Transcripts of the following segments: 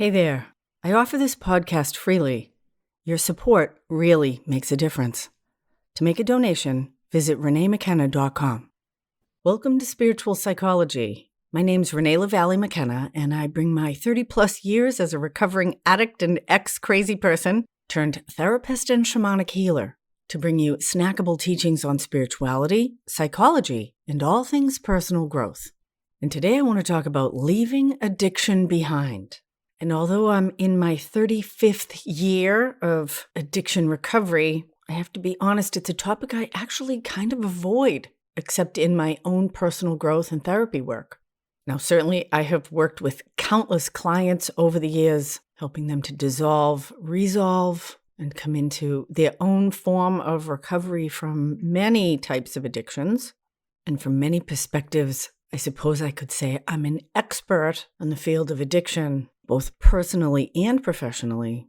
Hey there. I offer this podcast freely. Your support really makes a difference. To make a donation, visit reneemckenna.com. Welcome to Spiritual Psychology. My name's Renee Lavallee McKenna, and I bring my 30-plus years as a recovering addict and ex-crazy person turned therapist and shamanic healer to bring you snackable teachings on spirituality, psychology, and all things personal growth. And today I want to talk about leaving addiction behind. And although I'm in my 35th year of addiction recovery, I have to be honest, it's a topic I actually kind of avoid, except in my own personal growth and therapy work. Now, certainly I have worked with countless clients over the years, helping them to dissolve, resolve, and come into their own form of recovery from many types of addictions. And from many perspectives, I suppose I could say I'm an expert in the field of addiction, both personally and professionally.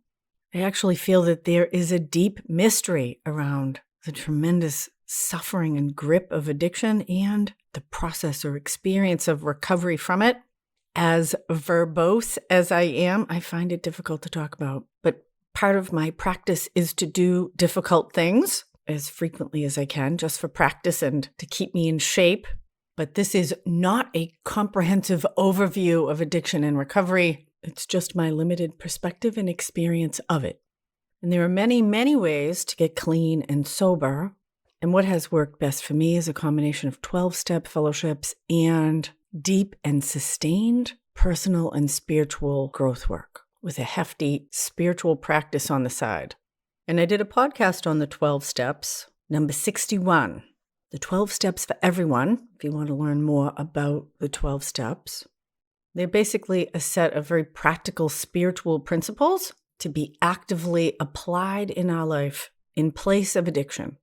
I actually feel that there is a deep mystery around the tremendous suffering and grip of addiction and the process or experience of recovery from it. As verbose as I am, I find it difficult to talk about. But part of my practice is to do difficult things as frequently as I can, just for practice and to keep me in shape. But this is not a comprehensive overview of addiction and recovery. It's just my limited perspective and experience of it. And there are many, many ways to get clean and sober. And what has worked best for me is a combination of 12-step fellowships and deep and sustained personal and spiritual growth work with a hefty spiritual practice on the side. And I did a podcast on the 12 steps, number 61, the 12 steps for everyone, if you want to learn more about the 12 steps. They're basically a set of very practical spiritual principles to be actively applied in our life in place of addiction.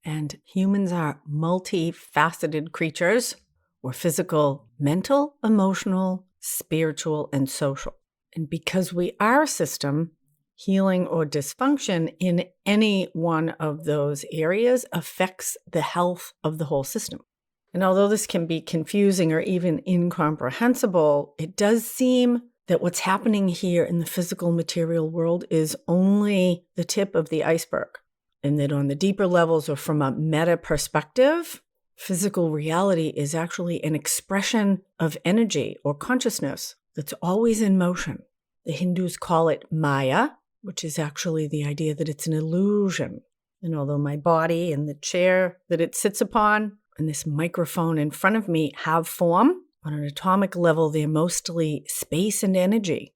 And humans are multifaceted creatures. We're physical, mental, emotional, spiritual, and social. And because we are a system, healing or dysfunction in any one of those areas affects the health of the whole system. And although this can be confusing or even incomprehensible, it does seem that what's happening here in the physical material world is only the tip of the iceberg. And that on the deeper levels or from a meta perspective, physical reality is actually an expression of energy or consciousness that's always in motion. The Hindus call it Maya, which is actually the idea that it's an illusion. And although my body and the chair that it sits upon and this microphone in front of me have form, on an atomic level, they're mostly space and energy.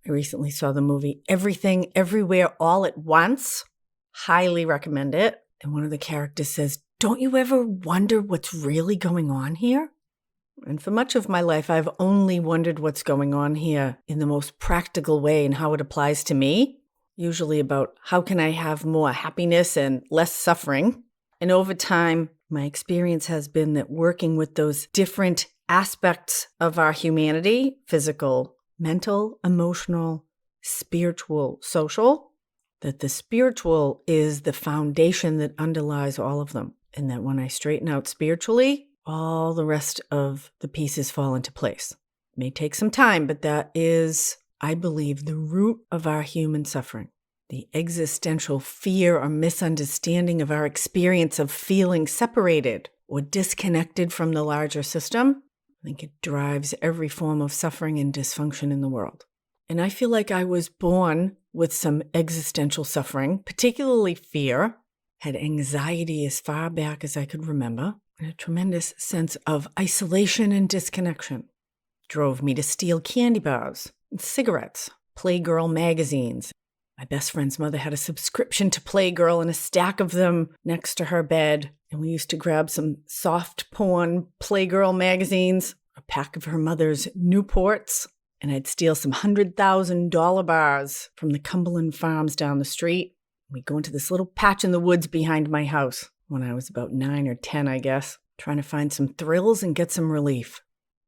I recently saw the movie Everything, Everywhere, All at Once. Highly recommend it. And one of the characters says, "Don't you ever wonder what's really going on here?" And for much of my life, I've only wondered what's going on here in the most practical way and how it applies to me, usually about how can I have more happiness and less suffering. And over time, my experience has been that working with those different aspects of our humanity, physical, mental, emotional, spiritual, social, that the spiritual is the foundation that underlies all of them. And that when I straighten out spiritually, all the rest of the pieces fall into place. It may take some time, but that is, I believe, the root of our human suffering. The existential fear or misunderstanding of our experience of feeling separated or disconnected from the larger system, I think it drives every form of suffering and dysfunction in the world. And I feel like I was born with some existential suffering, particularly fear, had anxiety as far back as I could remember, and a tremendous sense of isolation and disconnection. Drove me to steal candy bars and cigarettes, Playgirl magazines. My best friend's mother had a subscription to Playgirl and a stack of them next to her bed. And we used to grab some soft porn Playgirl magazines, a pack of her mother's Newports, and I'd steal some $100,000 bars from the Cumberland Farms down the street. We'd go into this little patch in the woods behind my house when I was about 9 or 10, I guess, trying to find some thrills and get some relief.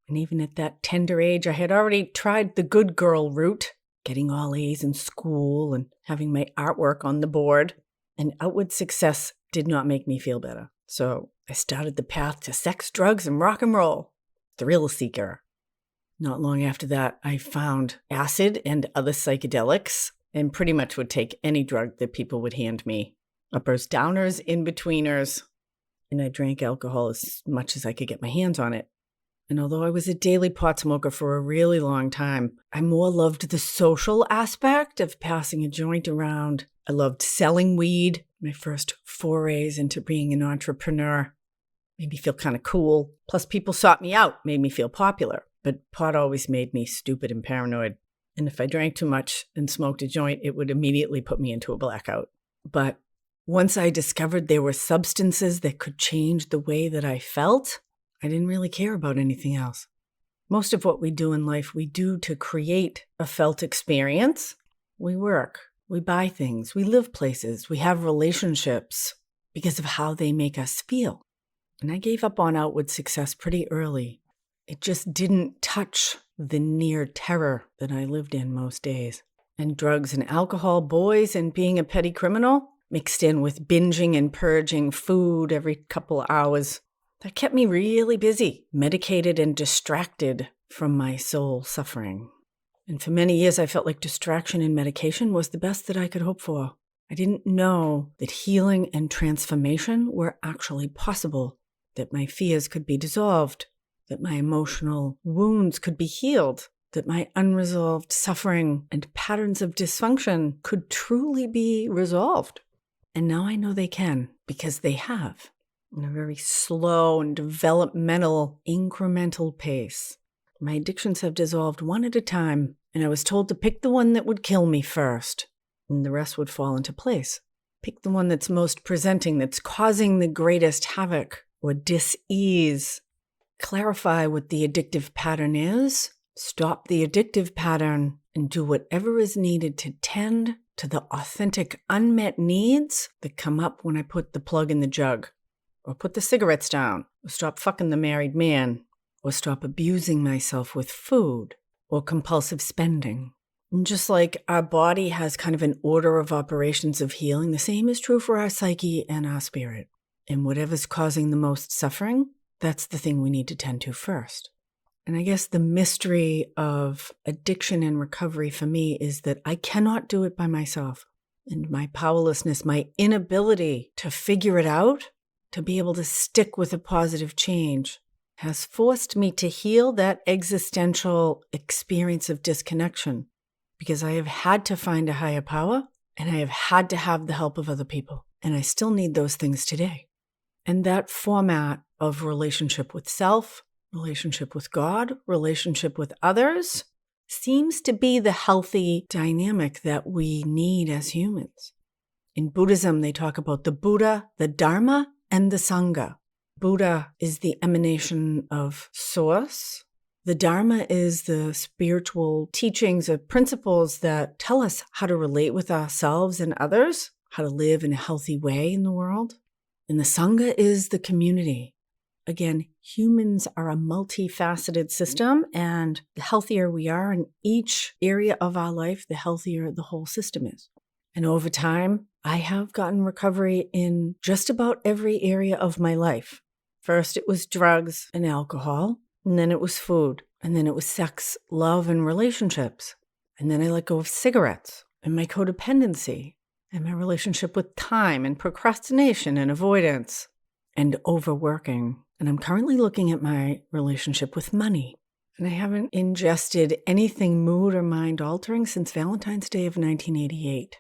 And even at that tender age, I had already tried the good girl route, getting all A's in school and having my artwork on the board. And outward success did not make me feel better. So I started the path to sex, drugs, and rock and roll. Thrill seeker. Not long after that, I found acid and other psychedelics and pretty much would take any drug that people would hand me. Uppers, downers, in-betweeners. And I drank alcohol as much as I could get my hands on it. And although I was a daily pot smoker for a really long time, I more loved the social aspect of passing a joint around. I loved selling weed, my first forays into being an entrepreneur. Made me feel kind of cool. Plus, people sought me out, made me feel popular. But pot always made me stupid and paranoid. And if I drank too much and smoked a joint, it would immediately put me into a blackout. But once I discovered there were substances that could change the way that I felt, I didn't really care about anything else. Most of what we do in life, we do to create a felt experience. We work, we buy things, we live places, we have relationships because of how they make us feel. And I gave up on outward success pretty early. It just didn't touch the near terror that I lived in most days. And drugs and alcohol, boys, and being a petty criminal, mixed in with binging and purging food every couple hours, that kept me really busy, medicated and distracted from my soul suffering. And for many years, I felt like distraction and medication was the best that I could hope for. I didn't know that healing and transformation were actually possible, that my fears could be dissolved, that my emotional wounds could be healed, that my unresolved suffering and patterns of dysfunction could truly be resolved. And now I know they can, because they have. In a very slow and developmental, incremental pace. My addictions have dissolved one at a time, and I was told to pick the one that would kill me first, and the rest would fall into place. Pick the one that's most presenting, that's causing the greatest havoc or dis-ease. Clarify what the addictive pattern is, stop the addictive pattern, and do whatever is needed to tend to the authentic unmet needs that come up when I put the plug in the jug. Or put the cigarettes down, or stop fucking the married man, or stop abusing myself with food, or compulsive spending. And just like our body has kind of an order of operations of healing, the same is true for our psyche and our spirit. And whatever's causing the most suffering, that's the thing we need to tend to first. And I guess the mystery of addiction and recovery for me is that I cannot do it by myself. And my powerlessness, my inability to figure it out, to be able to stick with a positive change, has forced me to heal that existential experience of disconnection, because I have had to find a higher power and I have had to have the help of other people. And I still need those things today. And that format of relationship with self, relationship with God, relationship with others seems to be the healthy dynamic that we need as humans. In Buddhism, they talk about the Buddha, the Dharma, and the Sangha. Buddha is the emanation of Source. The Dharma is the spiritual teachings or principles that tell us how to relate with ourselves and others, how to live in a healthy way in the world. And the Sangha is the community. Again, humans are a multifaceted system, and the healthier we are in each area of our life, the healthier the whole system is. And over time, I have gotten recovery in just about every area of my life. First, it was drugs and alcohol, and then it was food, and then it was sex, love, and relationships. And then I let go of cigarettes and my codependency and my relationship with time and procrastination and avoidance and overworking. And I'm currently looking at my relationship with money. And I haven't ingested anything mood or mind altering since Valentine's Day of 1988.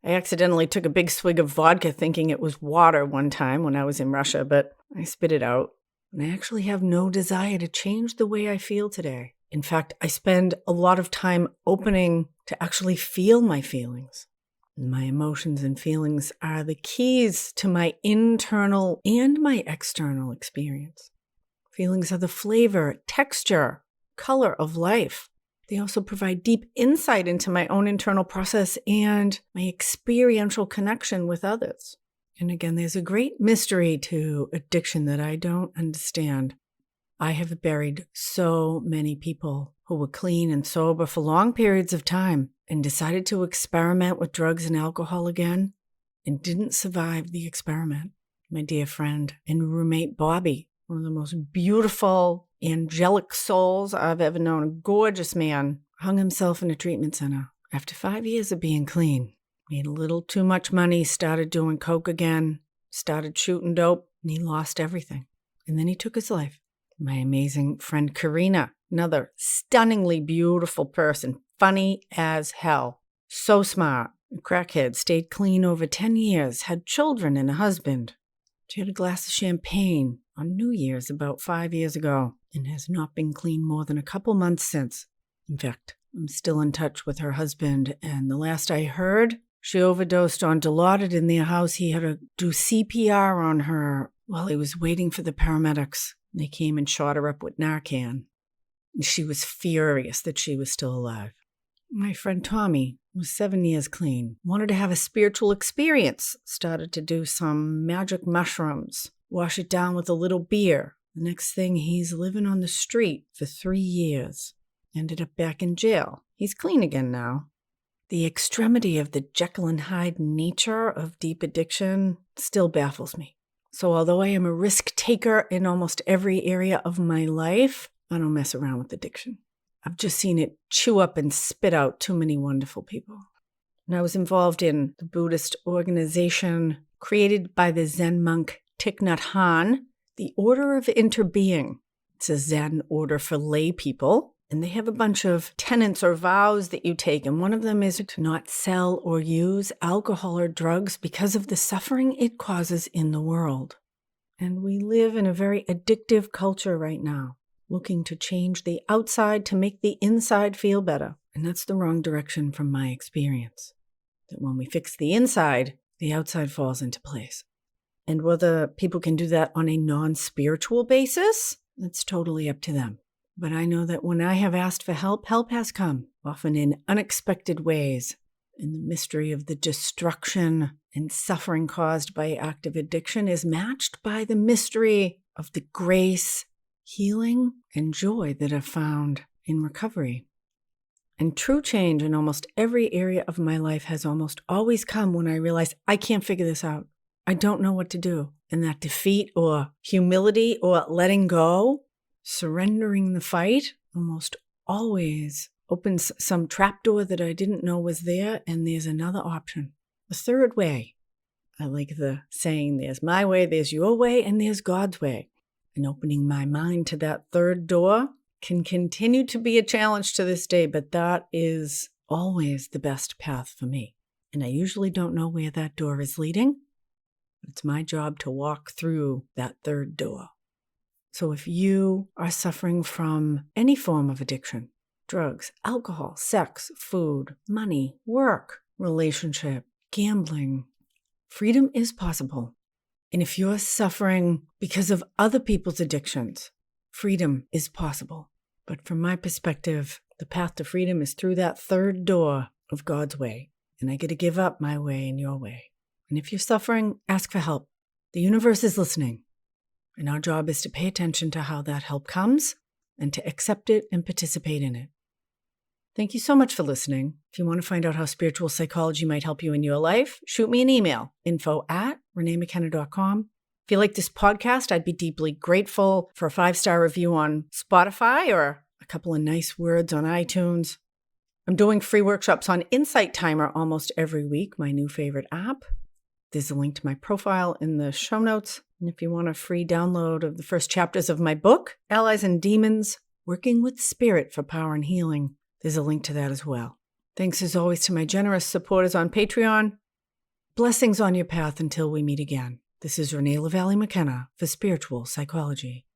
I accidentally took a big swig of vodka thinking it was water one time when I was in Russia, but I spit it out. And I actually have no desire to change the way I feel today. In fact, I spend a lot of time opening to actually feel my feelings. My emotions and feelings are the keys to my internal and my external experience. Feelings are the flavor, texture, color of life. They also provide deep insight into my own internal process and my experiential connection with others. And again, there's a great mystery to addiction that I don't understand. I have buried so many people who were clean and sober for long periods of time and decided to experiment with drugs and alcohol again and didn't survive the experiment. My dear friend and roommate Bobby, one of the most beautiful, angelic souls I've ever known. A gorgeous man hung himself in a treatment center after 5 years of being clean. Made a little too much money, started doing coke again, started shooting dope, and he lost everything. And then he took his life. My amazing friend Karina, another stunningly beautiful person, funny as hell, so smart, a crackhead, stayed clean over 10 years, had children and a husband. She had a glass of champagne on New Year's about 5 years ago and has not been clean more than a couple months since. In fact, I'm still in touch with her husband, and the last I heard, she overdosed on Dilaudid in their house. He had to do CPR on her while he was waiting for the paramedics. They came and shot her up with Narcan. And she was furious that she was still alive. My friend Tommy was 7 years clean, wanted to have a spiritual experience, started to do some magic mushrooms, wash it down with a little beer. The next thing, he's living on the street for 3 years. Ended up back in jail. He's clean again now. The extremity of the Jekyll and Hyde nature of deep addiction still baffles me. So although I am a risk taker in almost every area of my life, I don't mess around with addiction. I've just seen it chew up and spit out too many wonderful people. And I was involved in the Buddhist organization created by the Zen monk Thich Nhat Hanh, the Order of Interbeing. It's a Zen order for lay people. And they have a bunch of tenets or vows that you take. And one of them is to not sell or use alcohol or drugs because of the suffering it causes in the world. And we live in a very addictive culture right now, looking to change the outside to make the inside feel better. And that's the wrong direction from my experience. That when we fix the inside, the outside falls into place. And whether people can do that on a non-spiritual basis, that's totally up to them. But I know that when I have asked for help, help has come, often in unexpected ways. And the mystery of the destruction and suffering caused by active addiction is matched by the mystery of the grace, healing, and joy that are found in recovery. And true change in almost every area of my life has almost always come when I realize I can't figure this out. I don't know what to do. And that defeat or humility or letting go, surrendering the fight, almost always opens some trapdoor that I didn't know was there, and there's another option. A third way. I like the saying, there's my way, there's your way, and there's God's way. And opening my mind to that third door can continue to be a challenge to this day, but that is always the best path for me. And I usually don't know where that door is leading, but it's my job to walk through that third door. So if you are suffering from any form of addiction, drugs, alcohol, sex, food, money, work, relationship, gambling, freedom is possible. And if you're suffering because of other people's addictions, freedom is possible. But from my perspective, the path to freedom is through that third door of God's way. And I get to give up my way and your way. And if you're suffering, ask for help. The universe is listening. And our job is to pay attention to how that help comes and to accept it and participate in it. Thank you so much for listening. If you want to find out how spiritual psychology might help you in your life, shoot me an email, info@reneemckenna.com. If you like this podcast, I'd be deeply grateful for a 5-star review on Spotify or a couple of nice words on iTunes. I'm doing free workshops on Insight Timer almost every week, my new favorite app. There's a link to my profile in the show notes. And if you want a free download of the first chapters of my book, Allies and Demons, Working with Spirit for Power and Healing, there's a link to that as well. Thanks as always to my generous supporters on Patreon. Blessings on your path until we meet again. This is Renee Lavallee McKenna for Spiritual Psychology.